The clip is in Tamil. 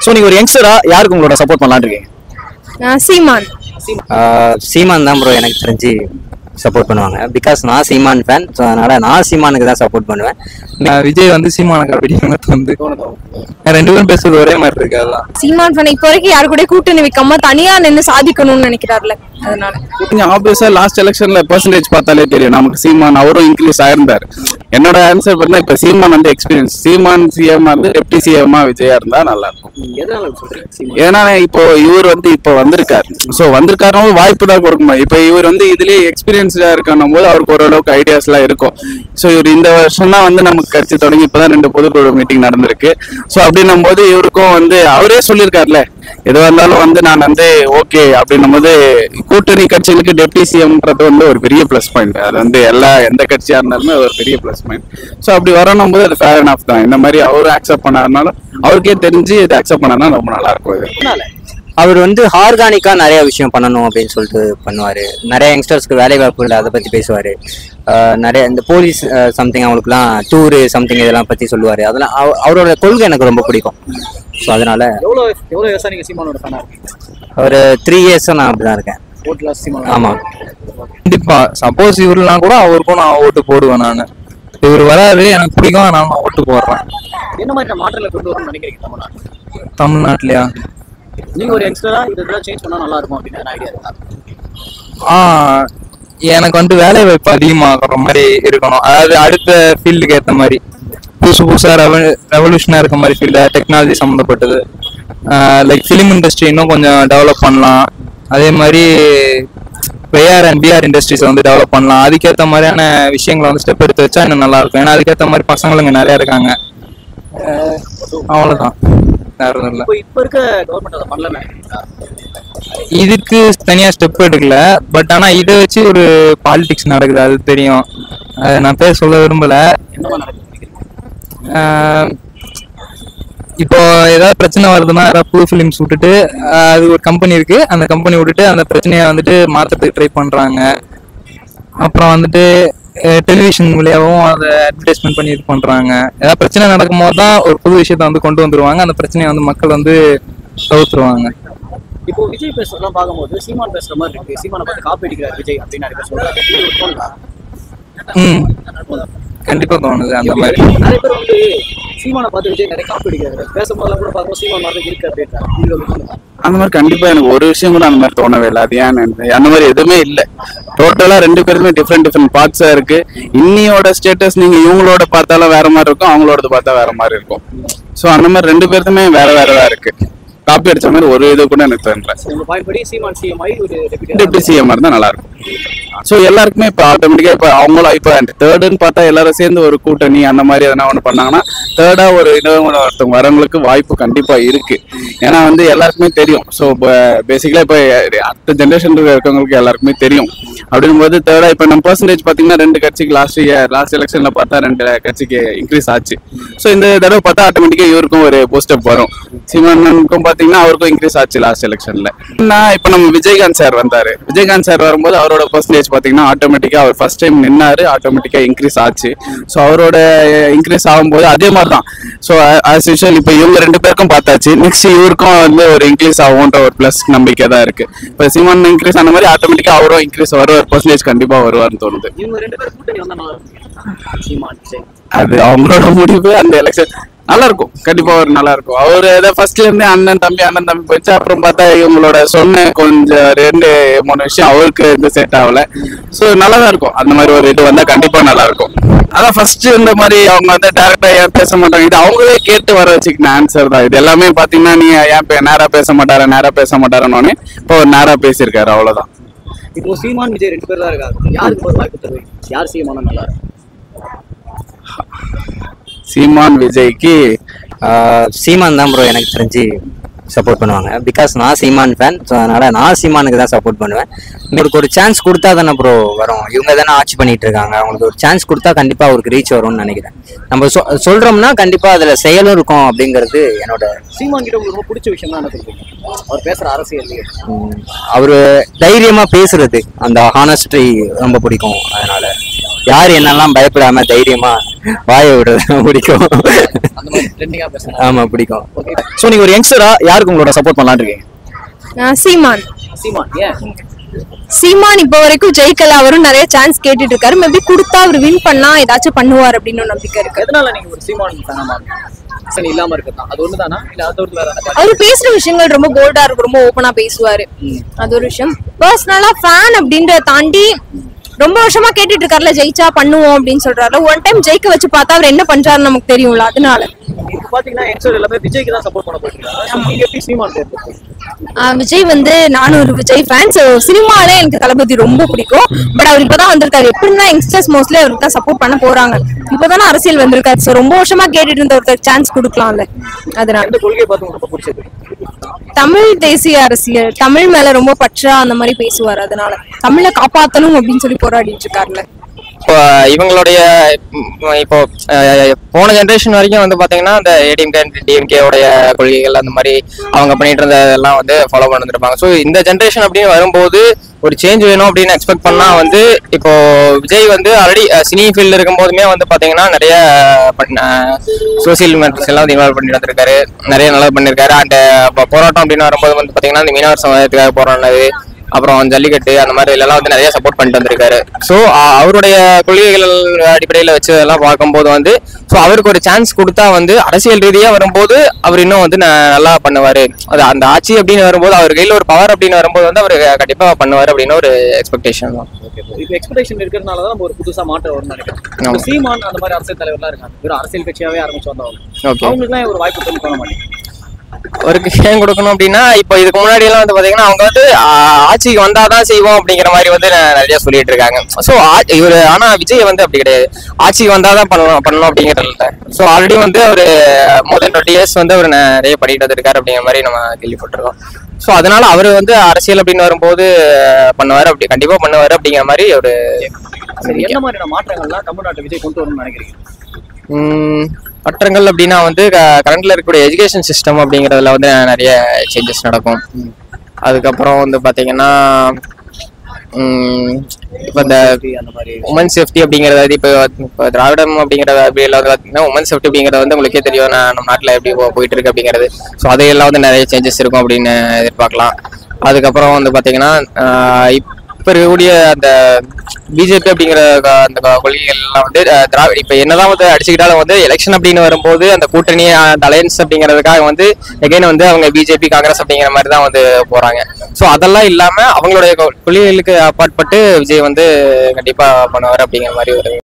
ஸோ நீங்க ஒரு யங்ஸ்டரா யாருக்கு உங்களோட சப்போர்ட் பண்ணலான்னு இருக்கீங்க? சீமான். சீமான் தான் ப்ரோ எனக்கு தெரிஞ்சு சப்போர்ட் பண்ணுவாங்க. பிகாஸ் நான் சீமான் ஃபேன். ஸோ அதனால நான் சீமானுக்கு தான் சப்போர்ட் பண்ணுவேன். விஜய் வந்து சீமானுக்கு அப்படி வந்து ரெண்டு பேரும் பேசுறது ஒரே மாதிரி இருக்கு. அதெல்லாம் சீமான் ஃபேன் இப்போ வரைக்கும் யாரு கூட கூட்டணி வைக்காம தனியா நின்று சாதிக்கணும்னு நினைக்கிறாருல, அதனால கொஞ்சம் ஆப்வியஸா லாஸ்ட் எலெக்ஷன்ல பெர்சன்டேஜ் பார்த்தாலே தெரியும் நமக்கு சீமான் அவரும் இன்க்ரீஸ் ஆயிருந்தாரு. என்னோட ஆன்சர் பார்த்தா இப்ப சீமான் வந்து எக்ஸ்பீரியன்ஸ், சீமான் சிஎம் வந்து டெப்டி சிஎம்மா விஜயா இருந்தா நல்லா இருக்கும். ஏன்னா இப்போ இவர் வந்து இப்போ வந்திருக்காரு. ஸோ வந்திருக்காரு வாய்ப்பு தான் கொடுக்கணும். இப்போ இவர் வந்து இதுலயே எக்ஸ்பீரியன்ஸ்டா இருக்கணும் போது அவருக்கு ஓரளவுக்கு ஐடியாஸ் எல்லாம் இருக்கும். ஸோ இவர் இந்த வருஷம் தான் வந்து நமக்கு கட்சி தொடங்கி இப்பதான் 2 பொதுக்குழு மீட்டிங் நடந்திருக்கு. ஸோ அப்படின்னும் போது இவருக்கும் வந்து அவரே சொல்லியிருக்காருல எதுவாக இருந்தாலும் வந்து நான் வந்து ஓகே அப்படின்னும் போது கூட்டணி கட்சிகளுக்கு டெப்டி சிஎம்ன்றது வந்து ஒரு பெரிய பிளஸ் பாயிண்ட். அது வந்து எந்த கட்சியா இருந்தாலுமே ஒரு பெரிய பிளஸ் பாயிண்ட். ஸோ அப்படி வரணும் போது அது ஃபேர் அண்ட் ஆஃப் தான். இந்த மாதிரி அவரும் அக்செப்ட் பண்ணாருனாலும் அவருக்கே தெரிஞ்சு இதை அக்செப்ட் பண்ணா ரொம்ப நல்லா இருக்கும். இது அவர் வந்து ஆர்கானிக்கா நிறைய விஷயம் பண்ணணும் அப்படின்னு சொல்லிட்டு பண்ணுவாரு. நிறைய யங்ஸ்டர்ஸ்க்கு வேலை வாய்ப்பு இல்லை அதை பத்தி பேசுவாரு. நிறைய இந்த போலீஸ் சம்திங் அவங்களுக்குலாம் டூரு சம்திங் இதெல்லாம் பத்தி சொல்லுவாரு. அதெல்லாம் அவரோட கொள்கை எனக்கு ரொம்ப பிடிக்கும். ஸோ அதனால ஒரு 3 இயர்ஸா நான் அப்படிதான் இருக்கேன். ஆமா கண்டிப்பா. சப்போஸ் இவருலாம் கூட அவருக்கும் நான் ஓட்டு போடுவேன். நான் இவர் வராது எனக்கு பிடிக்கும், நான் ஓட்டு போடுறேன். என்ன மாதிரி மாற்றங்களை கொண்டு வரணும்னு நினைக்கிறீங்க தமிழ்நாட்டிலயா? நீங்க ஒரு யங்ஸ்டரா இதெல்லாம் சேஞ்ச் பண்ணா நல்லா இருக்கும் அப்படின்னு ஐடியா இருக்கா? எனக்கு வந்து வேலை வாய்ப்பு அதிகமாகிற மாதிரி இருக்கணும். அதாவது அடுத்த ஃபீல்டுக்கு ஏற்ற மாதிரி புதுசா ரெவல்யூஷனா இருக்க மாதிரி ஃபீல்டு, டெக்னாலஜி சம்மந்தப்பட்டது. லைக் ஃபிலிம் இண்டஸ்ட்ரி இன்னும் கொஞ்சம் டெவலப் பண்ணலாம். அதே மாதிரி ஏஆர் அண்ட் பிஆர் இண்டஸ்ட்ரீஸ் வந்து டெவலப் பண்ணலாம். அதுக்கேற்ற மாதிரியான விஷயங்களை வந்து ஸ்டெப் எடுத்து வச்சா இன்னும் நல்லா இருக்கும். ஏன்னா அதுக்கேற்ற மாதிரி பசங்களுங்க நிறைய இருக்காங்க. அவ்வளவுதான், வேற ஒன்றும் இல்லை. இப்போ இருக்க கவர்மெண்ட் அதை பண்ணல, இதுக்கு தனியா ஸ்டெப் எடுக்கல. பட் ஆனா இதை வச்சு ஒரு பாலிடிக்ஸ் நடக்குது, அது தெரியும். நான் பேர் சொல்ல விரும்பல. இப்போ ஏதாவது பிரச்சனை வருதுன்னா யாராவது புது ஃபிலிம்ஸ் விட்டுட்டு அது ஒரு கம்பெனி இருக்கு, அந்த கம்பெனி விட்டுட்டு அந்த பிரச்சனையை வந்துட்டு மாற்றத்துக்கு ட்ரை பண்றாங்க. அப்புறம் வந்துட்டு டெலிவிஷன் மூலியாவும் அதை அட்வர்டைஸ்மெண்ட் பண்ணி இது பண்றாங்க. ஏதாவது பிரச்சனை நடக்கும் போது தான் ஒரு புது விஷயத்த வந்து கொண்டு வந்துருவாங்க. அந்த பிரச்சனையை வந்து மக்கள் வந்து தவிர்த்துருவாங்க. இப்போ விஜய் பேசுறதெல்லாம் பார்க்கும்போது சீமான் பேசுற மாதிரி இருக்கு. சீமானை பார்த்து காப்பி அடிக்கிறார் விஜய் அப்படின்னு நிறைய பேர் சொல்றாங்க. கண்டிப்பா தோணுது அந்த மாதிரி. நிறைய பேர் வந்து சீமானை பார்த்து விஜய் நிறைய காப்பி அடிக்கிறாரு. பேசும்போது கூட பார்க்கும் சீமான் மாதிரி இருக்கு அப்படின்னு. அந்த மாதிரி கண்டிப்பா எனக்கு ஒரு விஷயம் கூட அந்த மாதிரி தோணவே இல்லை. அது ஏன் அந்த மாதிரி எதுவுமே இல்லை. டோட்டலா 2 பேருமே டிஃப்ரெண்ட் பார்ட்ஸா இருக்கு. இன்னியோட ஸ்டேட்டஸ் நீங்க இவங்களோட பார்த்தாலும் வேற மாதிரி இருக்கும், அவங்களோட பார்த்தா வேற மாதிரி இருக்கும். ஸோ அந்த மாதிரி 2 பேருக்குமே வேற வேறதான் இருக்கு. காப்பி அடிச்ச மாதிரி ஒரு இது கூட எனக்கு தோன்றல. டெப்டி சிஎம் இருந்தா நல்லா இருக்கும். ஸோ எல்லாருக்குமே இப்போ ஆட்டோமேட்டிக்கா இப்போ அவங்களும் இப்போ தேர்டுன்னு பார்த்தா எல்லாரும் சேர்ந்து ஒரு கூட்டணி அந்த மாதிரி எதனா ஒன்று பண்ணாங்கன்னா தேர்டா ஒரு ஒருத்தவங்க வரவங்களுக்கு வாய்ப்பு கண்டிப்பா இருக்கு. ஏன்னா வந்து எல்லாருக்குமே தெரியும். ஸோ பேசிக்கலா இப்போ அடுத்த ஜென்ரேஷன் இருக்கவங்களுக்கு எல்லாருக்குமே தெரியும். அப்படின் போது தேர்டா இப்போ நம்ம பெர்சன்டேஜ் பார்த்தீங்கன்னா 2 கட்சிக்கு லாஸ்ட் எலெக்ஷன்ல பார்த்தா 2 கட்சிக்கு இன்க்ரீஸ் ஆச்சு. ஸோ இந்த தடவை பார்த்தா ஆட்டோமேட்டிக்கா இவருக்கும் ஒரு பூஸ்டப் வரும். சீமானுக்கும் பார்த்தீங்கன்னா அவருக்கும் இன்க்ரீஸ் ஆச்சு லாஸ்ட் எலெக்ஷன்ல. இப்போ நம்ம விஜயகாந்த் சார் வந்தாரு. விஜயகாந்த் சார் வரும்போது அவரோட பெர்சன்டேஜ் பார்த்தீங்கன்னா ஆட்டோமேட்டிக்கா அவர் ஃபர்ஸ்ட் டைம் நின்னாரு, ஆட்டோமேட்டிக்கா இன்க்ரீஸ் ஆச்சு. ஸோ அவரோட இன்க்ரீஸ் ஆகும்போது அதே மாதிரி தான். ஸோ ஆஸ் யூஷுவல் இப்போ இவங்க 2 பேருக்கும் பார்த்தாச்சு. நெக்ஸ்ட் இவருக்கும் வந்து ஒரு இன்க்ரீஸ் ஆகும்ன்ற ஒரு பிளஸ் நம்பிக்கை தான் இருக்கு. இப்போ சீமான் இன்க்ரீஸ் ஆன மாதிரி ஆட்டோமேட்டிக்கா அவரும் இன்க்ரீஸ் வருவார், பெர்சன்டேஜ் கண்டிப்பா வருவார்னு தோணுது. அது அவங்களோட முடிவு. அந்த எலெக்ஷன் நல்லா இருக்கும், கண்டிப்பா ஒரு நல்லா இருக்கும். அவரு ஏதோ ஃபர்ஸ்ட்ல இருந்தே அண்ணன் தம்பி போயிடுச்சு. அப்புறம் பார்த்தா இவங்களோட சொன்ன கொஞ்சம் 2-3 விஷயம் அவருக்கு இது செட் ஆகல. ஸோ நல்லா தான் இருக்கும். அந்த மாதிரி ஒரு இது வந்தா கண்டிப்பா நல்லா இருக்கும். அதான் ஃபர்ஸ்ட் இந்த மாதிரி அவங்க வந்து டேரக்டா ஏன் பேச மாட்டாங்க, இது அவங்களே கேட்டு வர வச்சுக்கின ஆன்சர் தான். இது எல்லாமே பாத்தீங்கன்னா நீ ஏன் நேரா பேச மாட்டாரன்னு இப்போ ஒரு நேரா பேசியிருக்காரு, அவ்வளவுதான். இப்போ சீமான் விஜய் 2 பேர் தான் இருக்காங்க. யாருக்கு ஒரு வாய்ப்பு தருவீங்க? யார் சீமானா நல்லா இருக்கும்? சீமான் விஜய்க்கு சீமான் தான் ப்ரோ எனக்கு தெரிஞ்சு சப்போர்ட் பண்ணுவாங்க. பிகாஸ் நான் சீமான் ஃபேன். ஸோ அதனால நான் சீமானுக்கு தான் சப்போர்ட் பண்ணுவேன். இவருக்கு ஒரு சான்ஸ் கொடுத்தா தானே ப்ரோ வரும். இவங்க தானே ஆட்சி பண்ணிட்டு இருக்காங்க. அவங்களுக்கு ஒரு சான்ஸ் கொடுத்தா கண்டிப்பா அவருக்கு ரீச் வரும்னு நினைக்கிறேன். நம்ம சொல்றோம்னா கண்டிப்பா அதுல செயலும் இருக்கும் அப்படிங்கிறது என்னோட. சீமான் கிட்ட உங்களுக்கு ரொம்ப பிடிச்ச விஷயம் தான் என்ன சொல்றீங்க? அவர் பேசுற அரசியல், அவரு தைரியமா பேசுறது, அந்த ஹானஸ்டி ரொம்ப பிடிக்கும். அதனால யார் என்னெல்லாம் பயப்படாம தைரியமா வாயை விடுறது பிடிக்கும். அந்த மாதிரி ட்ரெண்டிங்கா பேசுறாங்க. ஆமா பிடிக்கும். ஓகே. சோ நீங்க ஒரு யங்ஸ்டரா யாருக்கு உங்களோட சப்போர்ட் பண்ணலாம்னு இருக்கீங்க? சீமான். சீமான் ஏன்? சீமான் இப்போ வரைக்கும் ஜெயிக்கல, அவரும் நிறைய சான்ஸ் கேட்டுட்டு இருக்காரு. மேபி கொடுத்தா அவர் வின் பண்ணா ஏதாச்சும் பண்ணுவார் அப்படின்னு ஒரு நம்பிக்கை இருக்கு. எதனால நீங்க ஒரு சீமான் ஃபேனா மாறீங்க? சரி இல்லாம இருக்குதா அது ஒண்ணுதானா இல்ல அது ஒரு வேற என்ன? அவர் பேசுற விஷயங்கள் ரொம்ப போல்டா இருக்கும், ரொம்ப ஓப்பனா பேசுவாரு. அது ஒரு விஷயம். பர்சனலா ஃபேன் அப்படின்றத தாண்டி ரொம்ப வருஷமா கேட்டுட்டு இருக்காருல ஜெயிச்சா பண்ணுவோம் அப்படின்னு சொல்றாரு. ஒன் டைம் ஜெயிக்க வச்சு பார்த்தா அவர் என்ன பண்றாருன்னு நமக்கு தெரியும்ல. அதனால இப்ப பாத்தீங்கன்னா யங்ஸ்டர் எல்லாமே விஜய்க்கு தான் சப்போர்ட் பண்ண போறீங்க. நீங்க எப்படி சீமான் தேர்வு? விஜய் வந்து நானும் ஒரு விஜய் ஃபேன். ஸோ சினிமாலே எனக்கு தளபதி ரொம்ப பிடிக்கும். பட் அவர் இப்பதான் வந்திருக்காரு. எப்படின்னா யங்ஸ்டர்ஸ் மோஸ்ட்லி அவருக்கு தான் சப்போர்ட் பண்ண போறாங்க. இப்பதானே அரசியல் வந்திருக்காரு. ஸோ ரொம்ப வருஷமா கேட்டுட்டு இருந்த ஒருத்தர் சான்ஸ் கொடுக்கலாம்ல. அதனால எந்த கொள்கையை பார்த்து உங்களுக்கு ரொம்ப பிடிச்சது? தமிழ் தேசிய அரசியல், தமிழ் மேல ரொம்ப பற்றா அந்த மாதிரி பேசுவார். அதனால தமிழை காப்பாத்தணும் அப்படின்னு சொல்லி போராடிட்டு இருக்காருல்ல. இப்போ இவங்களுடைய இப்போ போன ஜென்ரேஷன் வரைக்கும் வந்து பாத்தீங்கன்னா அந்த ஏடிஎம்கே டிஎம்கே உடைய கொள்கைகள் அந்த மாதிரி அவங்க பண்ணிட்டு இருந்ததெல்லாம் வந்து ஃபாலோ பண்ணிருப்பாங்க. ஸோ இந்த ஜென்ரேஷன் அப்படின்னு வரும்போது ஒரு சேஞ்ச் வேணும் அப்படின்னு எக்ஸ்பெக்ட் பண்ணா வந்து இப்போ விஜய் வந்து ஆல்ரெடி சினி ஃபீல்டு இருக்கும் போதுமே வந்து பாத்தீங்கன்னா நிறைய சோசியல் மேட்டர்ஸ் எல்லாம் வந்து இன்வால்வ் பண்ணிட்டு வந்திருக்காரு. நிறைய நல்லா பண்ணிருக்காரு. அண்ட் போராட்டம் அப்படின்னு வரும்போது வந்து பாத்தீங்கன்னா இந்த மீனவர் சமுதாயத்துக்காக போராடினது, அப்புறம் ஜல்லிக்கட்டு அந்த மாதிரி எல்லாம் வந்து நிறைய சப்போர்ட் பண்ணிட்டு வந்திருக்காரு. ஸோ அவருடைய கொள்கைகள் அடிப்படையில் வச்சு எல்லாம் பார்க்கும்போது வந்து ஸோ அவருக்கு ஒரு சான்ஸ் கொடுத்தா வந்து அரசியல் ரீதியாக வரும்போது அவர் இன்னும் வந்து நல்லா பண்ணுவார். அது அந்த ஆட்சி அப்படின்னு வரும்போது அவர் கையில் ஒரு பவர் அப்படின்னு வரும்போது வந்து அவர் கண்டிப்பாக பண்ணுவார் அப்படின்னு ஒரு எக்ஸ்பெக்டேஷன் தான். இப்போ எக்ஸ்பெக்டேஷன் இருக்கிறதுனால தான் நம்ம ஒரு புதுசா மாற்றம் வரும்னு நினைக்கிறேன். சீமான் அந்த மாதிரி அரசியல் தலைவர்லாம் இருக்காங்க, வெறும் அரசியல் கட்சியாவே ஆரம்பிச்சு வந்தவங்க. அவங்களுக்குலாம் ஒரு வாய்ப்பு பண்ண மாட்டேங்க. அவருக்கு ஏன் கொடுக்கணும் அப்படின்னா இப்போ இதுக்கு முன்னாடி எல்லாம் வந்து பாத்தீங்கன்னா அவங்க வந்து ஆட்சிக்கு வந்தாதான் செய்வோம் அப்படிங்கிற மாதிரி வந்து நிறைய சொல்லிட்டு இருக்காங்க. ஸோ இவர் ஆனா விஜய் வந்து அப்படி கிடையாது, ஆட்சிக்கு வந்தாதான் பண்ணணும் அப்படிங்கிறதுல. ஸோ ஆல்ரெடி வந்து அவர் மோர் தென் 20 years வந்து அவர் நிறைய பண்ணிட்டு வந்திருக்காரு அப்படிங்கிற மாதிரி நம்ம கேள்விப்பட்டிருக்கோம். ஸோ அதனால அவர் வந்து அரசியல் அப்படின்னு வரும்போது பண்ணுவார், அப்படி கண்டிப்பா பண்ணுவார் அப்படிங்கிற மாதிரி ஒரு என்ன மாதிரியான மாற்றங்கள்லாம் தமிழ்நாட்டு விஜய் கொண்டு வரணும்னு நினைக்கிறீங்க? மாற்றங்கள் அப்படின்னா வந்து கரண்ட்ல இருக்கக்கூடிய எஜுகேஷன் சிஸ்டம் அப்படிங்கிறதுல வந்து நிறைய சேஞ்சஸ் நடக்கும். அதுக்கப்புறம் வந்து பாத்தீங்கன்னா இப்போ இந்த உமன் சேஃப்டி அப்படிங்கிறது இப்போ திராவிடம் அப்படிங்கிறத அப்படியெல்லாம் வந்து பார்த்தீங்கன்னா உமன் சேஃப்டி அப்படிங்கிறது வந்து உங்களுக்கே தெரியும் நம்ம நாட்டில் எப்படி போயிட்டு இருக்கு அப்படிங்கிறது. ஸோ அதையெல்லாம் வந்து நிறைய சேஞ்சஸ் இருக்கும் அப்படின்னு எதிர்பார்க்கலாம். அதுக்கப்புறம் வந்து பார்த்தீங்கன்னா இப்போ இருக்கக்கூடிய அந்த பிஜேபி அப்படிங்கிற அந்த கொள்கைகள் எல்லாம் வந்து இப்போ என்னதான் வந்து அடிச்சுக்கிட்டாலும் வந்து எலெக்ஷன் அப்படின்னு வரும்போது அந்த கூட்டணி அந்த அலையன்ஸ் அப்படிங்கிறதுக்காக வந்து எகைன் வந்து அவங்க பிஜேபி காங்கிரஸ் அப்படிங்கிற மாதிரி தான் வந்து போறாங்க. ஸோ அதெல்லாம் இல்லாம அவங்களுடைய கொள்கைகளுக்கு அப்பாற்பட்டு விஜய் வந்து கண்டிப்பா பண்ணுவார் அப்படிங்கிற மாதிரி ஒரு